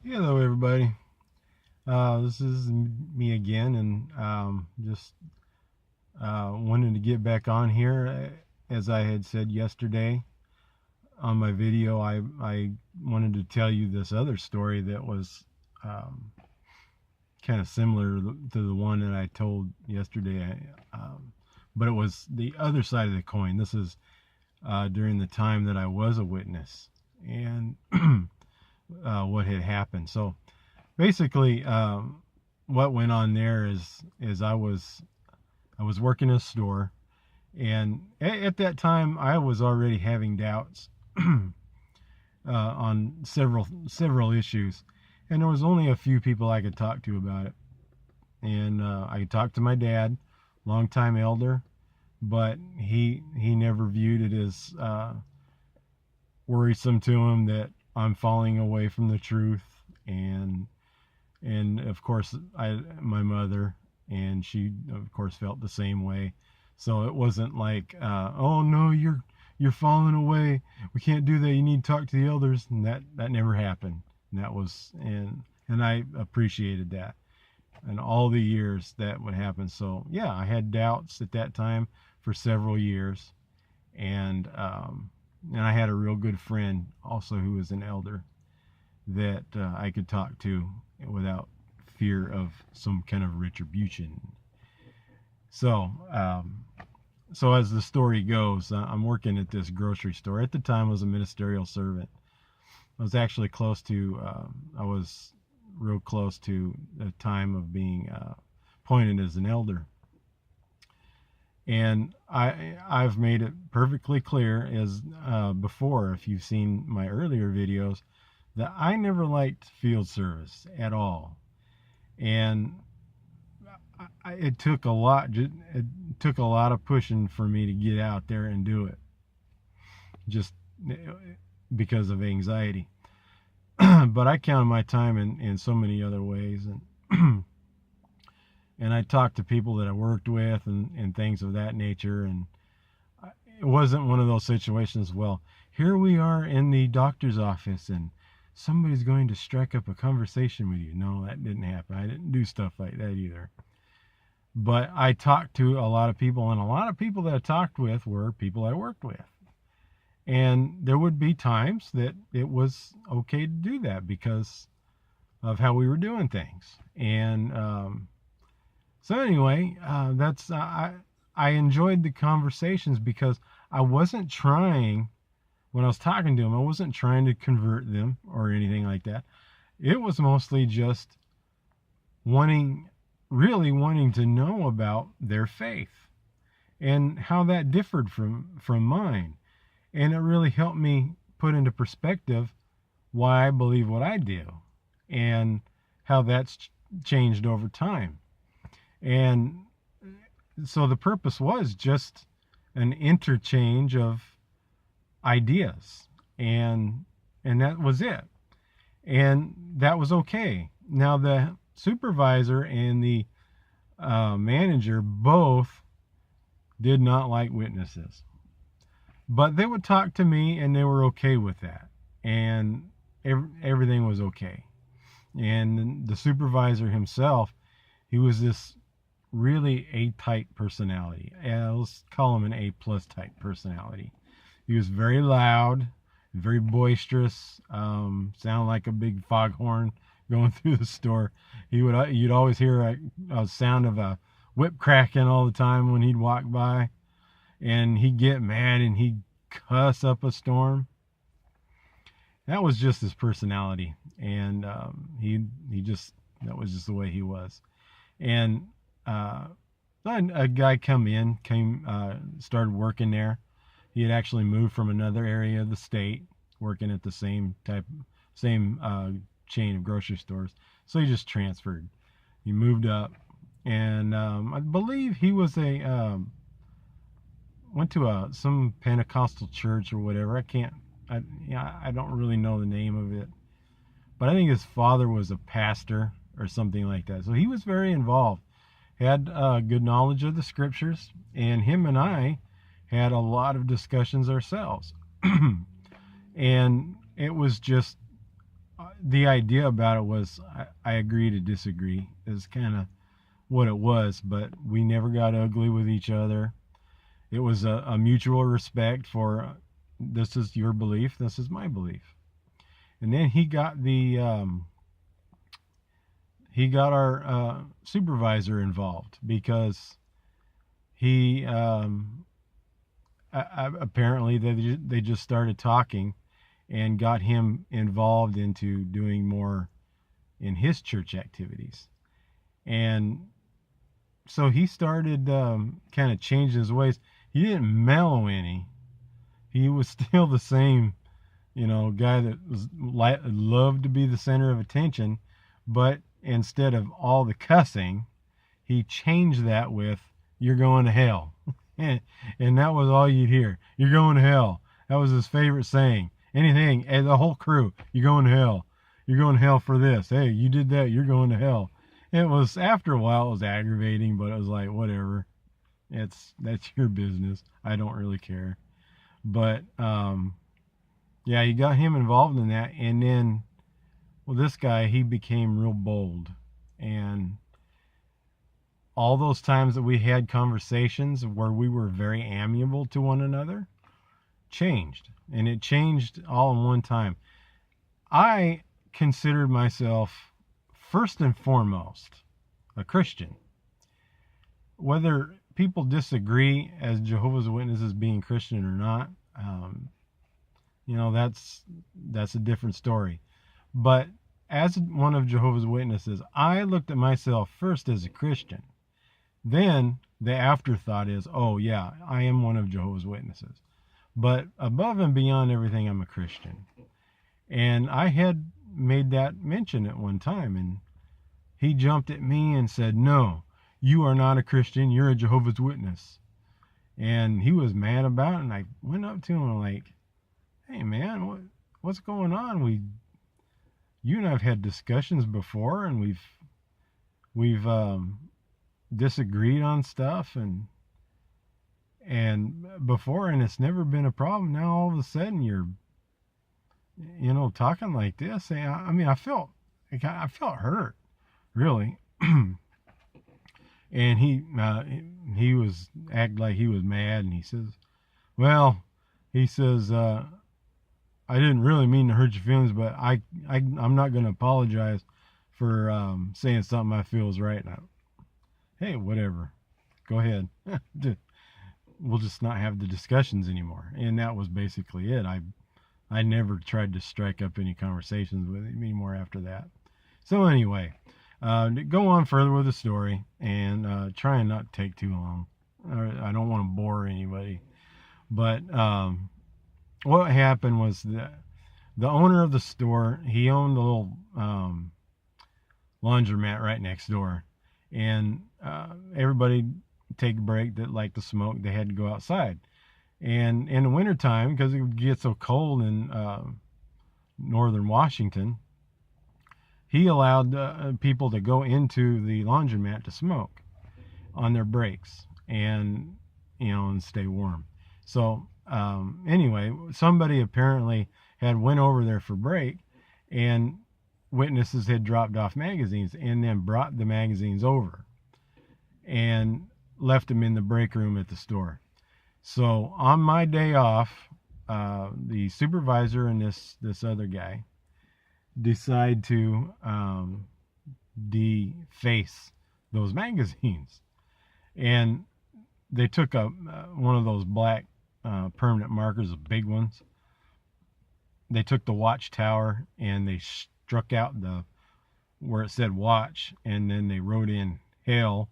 Hello, everybody. This is me again, and just wanted to get back on here. As I had said yesterday on my video, I wanted to tell you this other story that was um, kind of similar to the one that I told yesterday, but it was the other side of the coin. This is during the time that I was a witness and what had happened. So basically, what went on there is I was working in a store, and at that time I was already having doubts on several issues, and there was only a few people I could talk to about it. And I could talk to my dad, longtime elder, but he never viewed it as worrisome to him that I'm falling away from the truth. And of course my mother, and she of course felt the same way. So it wasn't like oh no, you're falling away, we can't do that, you need to talk to the elders. And that never happened. And that was and I appreciated that, and all the years that would happen. So yeah, I had doubts at that time for several years. And I had a real good friend also who was an elder that I could talk to without fear of some kind of retribution. So, so as the story goes, I'm working at this grocery store. At the time, I was a ministerial servant. I was actually I was real close to the time of being appointed as an elder. And I've made it perfectly clear as before, if you've seen my earlier videos, that I never liked field service at all. And it took a lot. It took a lot of pushing for me to get out there and do it, just because of anxiety. But I counted my time in so many other ways, and and I talked to people that I worked with and things of that nature. And it wasn't one of those situations, well, here we are in the doctor's office and somebody's going to strike up a conversation with you. No, that didn't happen. I didn't do stuff like that either. But I talked to a lot of people, and a lot of people that I talked with were people I worked with. And there would be times that it was okay to do that because of how we were doing things. And so anyway, I enjoyed the conversations because I wasn't trying, when I was talking to them, I wasn't trying to convert them or anything like that. It was mostly just really wanting to know about their faith and how that differed from mine. And it really helped me put into perspective why I believe what I do and how that's changed over time. And so the purpose was just an interchange of ideas, and that was it. And that was okay. Now the supervisor and the manager both did not like witnesses, but they would talk to me and they were okay with that, and everything was okay. And the supervisor himself, he was this really A-type personality. Let's call him an A-plus type personality. He was very loud, very boisterous, sound like a big foghorn going through the store. You'd always hear a sound of a whip cracking all the time when he'd walk by, and he'd get mad and he'd cuss up a storm. That was just his personality, and he just, that was just the way he was. And a guy started working there. He had actually moved from another area of the state, working at the same chain of grocery stores. So he just transferred. He moved up, and I believe he was went to some Pentecostal church or whatever. I don't really know the name of it, but I think his father was a pastor or something like that. So he was very involved, had good knowledge of the scriptures, and him and I had a lot of discussions ourselves. And it was just the idea about it was I agree to disagree is kind of what it was, but we never got ugly with each other. It was a mutual respect for this is your belief, this is my belief. And then he got our supervisor involved because he apparently they just started talking and got him involved into doing more in his church activities. And so he started kind of changing his ways. He didn't mellow any. He was still the same, guy that loved to be the center of attention, but instead of all the cussing, he changed that with "You're going to hell," and that was all you'd hear. "You're going to hell." That was his favorite saying. Anything, and the whole crew, "You're going to hell. You're going to hell for this. Hey, you did that. You're going to hell." It was, after a while, it was aggravating, but it was like, whatever. That's your business. I don't really care. But yeah, you got him involved in that, and then, well, this guy, he became real bold, and all those times that we had conversations where we were very amiable to one another changed, and it changed all in one time. I considered myself first and foremost a Christian. Whether people disagree as Jehovah's Witnesses being Christian or not, that's a different story. But as one of Jehovah's Witnesses, I looked at myself first as a Christian. Then the afterthought is, oh yeah, I am one of Jehovah's Witnesses. But above and beyond everything, I'm a Christian. And I had made that mention at one time, and he jumped at me and said, "No, you are not a Christian, you're a Jehovah's Witness." And he was mad about it, and I went up to him and like, "Hey man, what's going on? You and I've had discussions before, and we've disagreed on stuff and before, and it's never been a problem. Now all of a sudden you're talking like this." I mean, I felt hurt, really. And he was acting like he was mad, and he says, "Well," he says, "I didn't really mean to hurt your feelings, but I'm not going to apologize for saying something I feel is right." And hey, whatever, go ahead. We'll just not have the discussions anymore. And that was basically it. I never tried to strike up any conversations with him anymore after that. So anyway, go on further with the story, and try and not take too long. I don't want to bore anybody. But what happened was that the owner of the store, he owned a little laundromat right next door. And everybody take a break that liked to smoke, they had to go outside. And in the wintertime, because it would get so cold in northern Washington, he allowed people to go into the laundromat to smoke on their breaks and stay warm. So anyway, somebody apparently had went over there for break, and witnesses had dropped off magazines and then brought the magazines over and left them in the break room at the store. So on my day off, the supervisor and this other guy decide to deface those magazines, and they took one of those black permanent markers, the big ones. They took the Watchtower and they struck out where it said watch, and then they wrote in hell,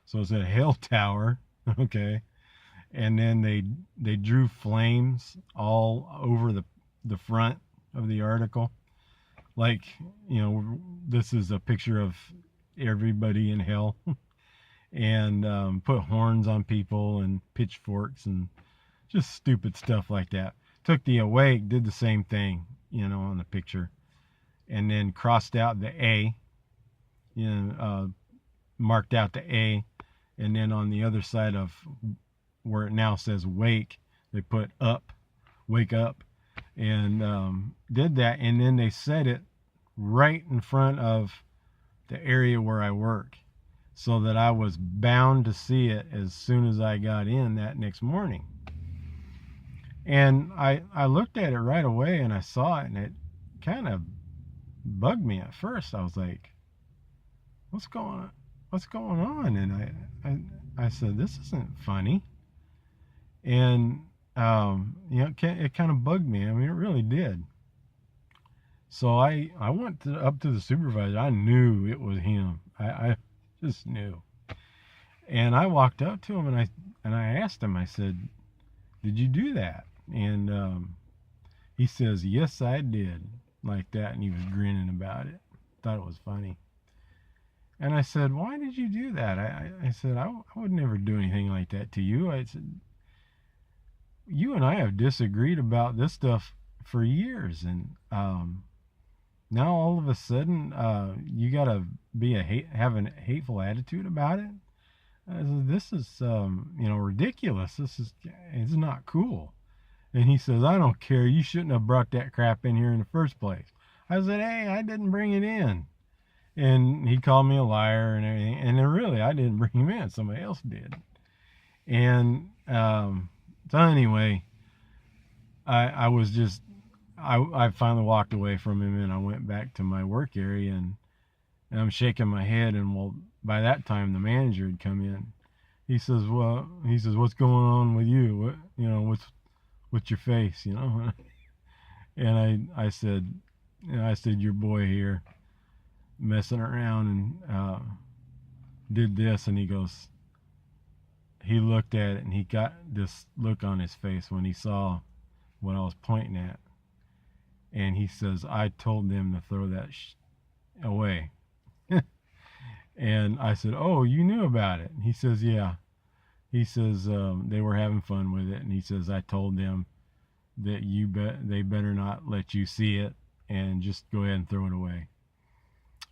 so it said Hell Tower. Okay. And then they drew flames all over the front of the article, like, this is a picture of everybody in hell. And put horns on people and pitchforks and just stupid stuff like that. Took the awake, did the same thing, on the picture, and then crossed out the A, marked out the A, and then on the other side of where it now says wake, they put up, wake up, and did that, and then they set it right in front of the area where I work, so that I was bound to see it as soon as I got in that next morning. And I looked at it right away, and I saw it, and it kind of bugged me at first. I was like, what's going on? And I said, this isn't funny. And it kind of bugged me. I mean, it really did. So I went up to the supervisor. I knew it was him. I just knew. And I walked up to him, and I asked him. I said, did you do that? And he says, yes, I did, like that. And he was grinning about it. Thought it was funny. And I said, why did you do that? I said, I would never do anything like that to you. I said, you and I have disagreed about this stuff for years, and now all of a sudden you gotta have a hateful attitude about it. I said, this is ridiculous. It's not cool. And he says, I don't care. You shouldn't have brought that crap in here in the first place. I said, hey, I didn't bring it in. And he called me a liar and everything. And then really, I didn't bring him in. Somebody else did. And so anyway, I finally walked away from him, and I went back to my work area, and I'm shaking my head. And well, by that time, the manager had come in. He says, what's going on with you? What's your face? And I said, your boy here messing around and did this. And he looked at it, and he got this look on his face when he saw what I was pointing at. And he says, I told them to throw that away. And I said, oh, you knew about it? And he says, yeah. He says, they were having fun with it. And he says, I told them that they better not let you see it, and just go ahead and throw it away.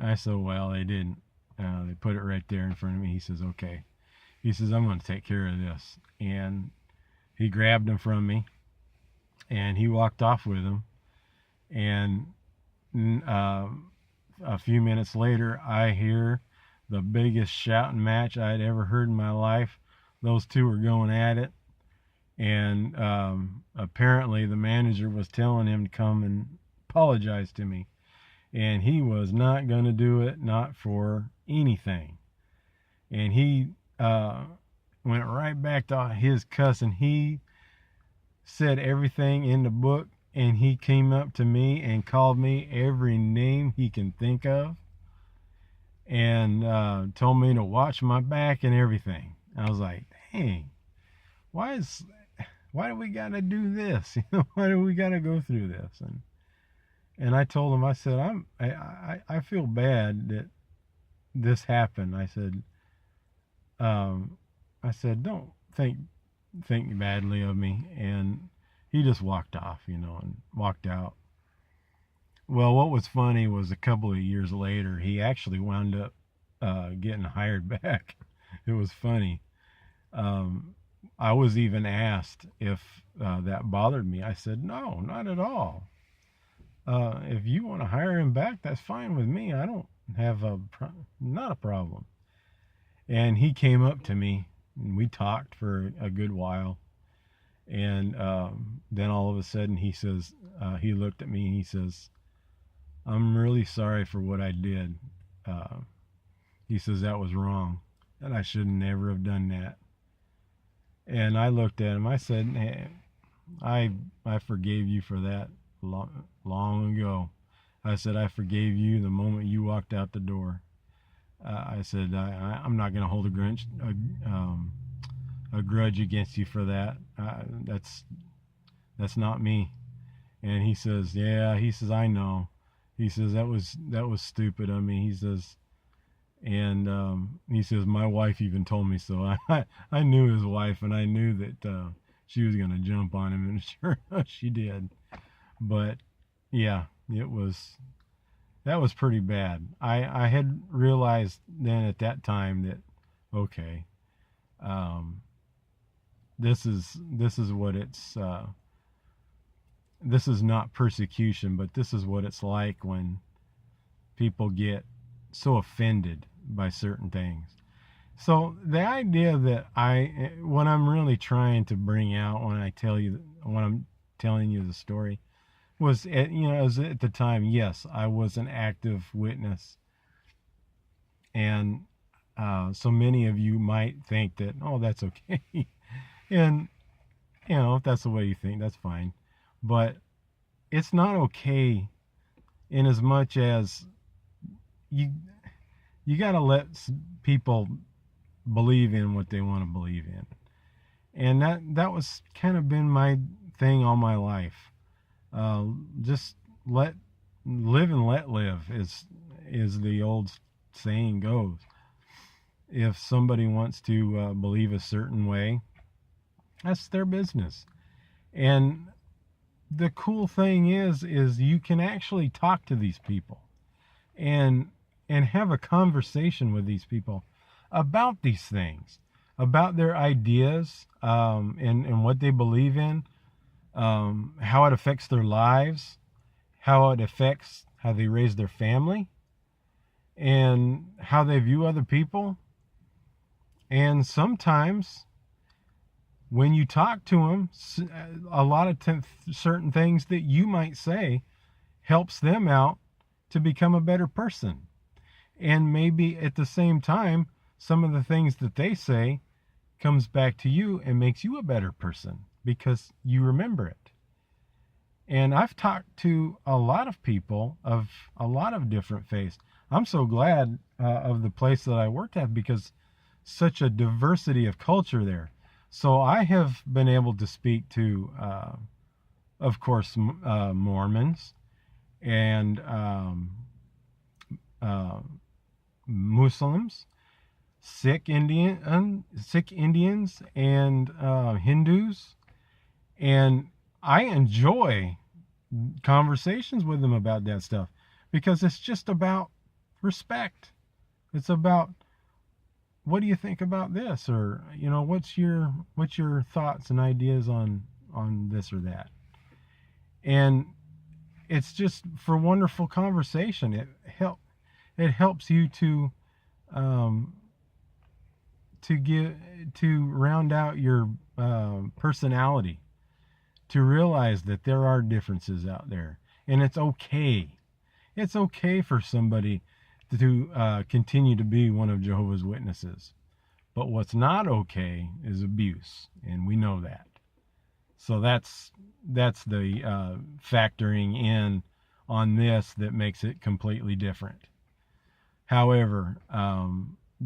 I said, well, they didn't. They put it right there in front of me. He says, okay. He says, I'm going to take care of this. And he grabbed them from me, and he walked off with them. And a few minutes later, I hear the biggest shouting match I'd ever heard in my life. Those two were going at it. And apparently the manager was telling him to come and apologize to me. And he was not going to do it, not for anything. And he went right back to his cussing. He said everything in the book, and he came up to me and called me every name he can think of, and told me to watch my back and everything. I was like, dang, why do we got to do this? Why do we got to go through this? And I told him, I said, I feel bad that this happened. I said, don't think badly of me. And he just walked off, and walked out. Well, what was funny was a couple of years later, he actually wound up getting hired back. It was funny. I was even asked if that bothered me. I said, no, not at all. If you want to hire him back, that's fine with me. I don't have not a problem. And he came up to me, and we talked for a good while. And then all of a sudden he says, he looked at me and he says, I'm really sorry for what I did. He says, that was wrong, and I should never have done that. And I looked at him. I said, hey, I forgave you for that long ago. I said, I forgave you the moment you walked out the door. I said, I'm not going to hold a grudge against you for that. That's not me. And he says, yeah. He says, I know. He says, that was stupid of me. He says, and he says, my wife even told me so. I knew his wife, and I knew that she was going to jump on him, and sure enough, she did. But yeah, that was pretty bad. I had realized then at that time that, okay, this is what it's, this is not persecution, but this is what it's like when people get so offended by certain things. So the idea that what I'm really trying to bring out when I'm telling you the story was, as at the time, yes, I was an active witness. And so many of you might think that, oh, that's okay. And, if that's the way you think, that's fine. But it's not okay, in as much as you got to let people believe in what they want to believe in. And that was kind of been my thing all my life. Just live and let live, is the old saying goes. If somebody wants to believe a certain way, that's their business. And the cool thing is you can actually talk to these people and have a conversation with these people about these things, about their ideas, and what they believe in, how it affects their lives, how it affects how they raise their family, and how they view other people. And sometimes when you talk to them, a lot of certain things that you might say helps them out to become a better person. And maybe at the same time, some of the things that they say comes back to you and makes you a better person because you remember it. And I've talked to a lot of people of a lot of different faiths. I'm so glad of the place that I worked at, because such a diversity of culture there. So I have been able to speak to, of course, Mormons and Muslims, Sikh Indians, and Hindus, and I enjoy conversations with them about that stuff, because it's just about respect. It's about, what do you think about this, or what's your thoughts and ideas on this or that. And it's just for wonderful conversation. It helps you to round out your personality, to realize that there are differences out there, and it's okay. It's okay for somebody to continue to be one of Jehovah's Witnesses. But what's not okay is abuse, and we know that. So that's the factoring in on this that makes it completely different. However,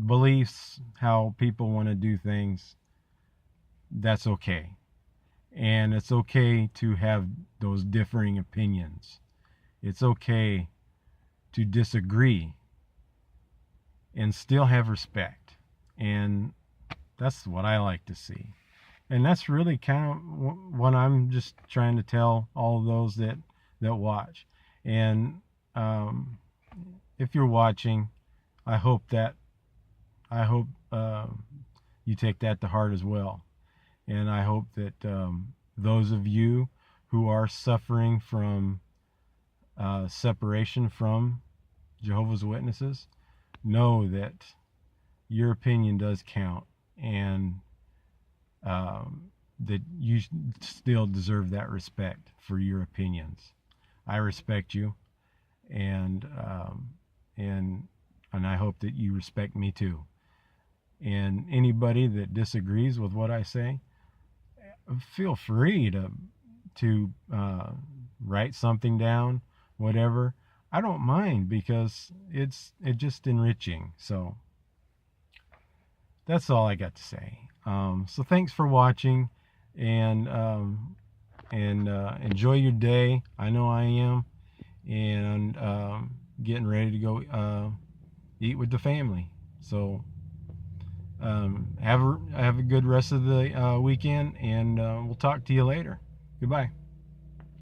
beliefs, how people want to do things, that's okay. And it's okay to have those differing opinions. It's okay to disagree and still have respect. And that's what I like to see. And that's really kind of what I'm just trying to tell all of those that watch. And if you're watching, I hope you take that to heart as well. And I hope that those of you who are suffering from separation from Jehovah's Witnesses know that your opinion does count, and that you still deserve that respect for your opinions. I respect you, and I hope that you respect me too. And anybody that disagrees with what I say, feel free to write something down, whatever. I don't mind, because it's just enriching. So that's all I got to say. So thanks for watching, and enjoy your day. I know I am, and getting ready to go eat with the family. So have a good rest of the weekend, and we'll talk to you later. Goodbye.